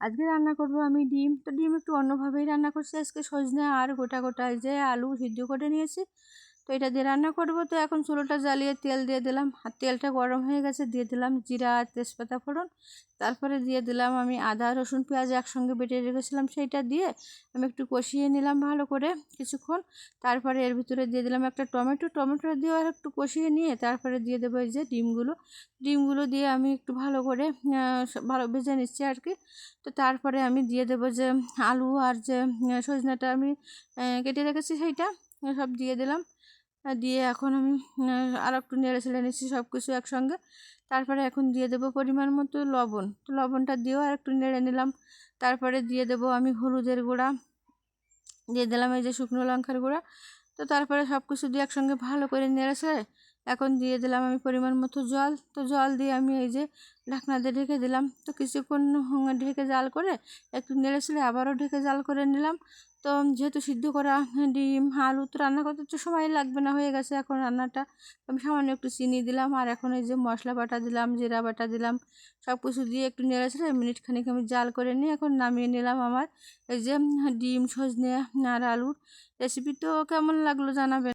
আজকে রান্না করব আমি ডিম। তো ডিম একটু অন্যভাবেই রান্না করছি আজকে। সজনে আর গোটা গোটা এই যে আলু সিদ্ধ করে নিয়েছি। তো এটা দিয়ে রান্না করব। তো এখন চুলোটা জ্বালিয়ে তেল দিয়ে দিলাম, আর তেলটা গরম হয়ে গেছে, দিয়ে দিলাম জিরা আর তেজপাতা ফোড়ন। তারপরে দিয়ে দিলাম আমি আদা রসুন পেঁয়াজ একসঙ্গে বেটে রেখেছিলাম, সেইটা দিয়ে আমি একটু কষিয়ে নিলাম ভালো করে কিছুক্ষণ। তারপরে এর ভিতরে দিয়ে দিলাম একটা টমেটো দিয়ে আর একটু কষিয়ে নিয়ে তারপরে দিয়ে দেবো এই যে ডিমগুলো দিয়ে আমি একটু ভালো করে ভালো ভেজে নিচ্ছি আর কি। তো তারপরে আমি দিয়ে দেবো যে আলু আর যে সজনাটা আমি কেটে রেখেছি সেইটা সব দিয়ে দিলাম। দিয়ে এখন আমি আর একটু নেড়ে ছেড়ে নিচ্ছি সব কিছু একসঙ্গে। তারপরে এখন দিয়ে দেবো পরিমাণ মতো লবণ। তো লবণটা দিয়েও আর একটু নেড়ে নিলাম। তারপরে দিয়ে দেবো আমি হলুদের গুঁড়া, দিয়ে দিলাম এই যে শুকনো লঙ্কার গুঁড়া। তো তারপরে সব কিছু দিয়ে একসঙ্গে ভালো করে নেড়েছে। এখন দিয়ে দিলাম আমি পরিমাণ মতো জল। তো জল দিয়ে আমি এই যে ঢাকনা দিয়ে ঢেকে দিলাম। তো কিছুক্ষণ ঢেকে জাল করে একটু নেড়েছিলে আবারও ঢেকে জাল করে নিলাম। তো যেহেতু সিদ্ধ করা ডিম আলু তো রান্না করতে তো সময় লাগবে না, হয়ে গেছে এখন রান্নাটা। আমি সামান্য একটু চিনি দিলাম, আর এখন এই যে মশলা বাটা দিলাম, জিরা বাটা দিলাম, সব কিছু দিয়ে একটু নেড়েছিলে মিনিট খানিক আমি জাল করে নিয়ে এখন নামিয়ে নিলাম আমার এই যে ডিম সজনে আর আলুর রেসিপি। তো কেমন লাগলো জানাবেন।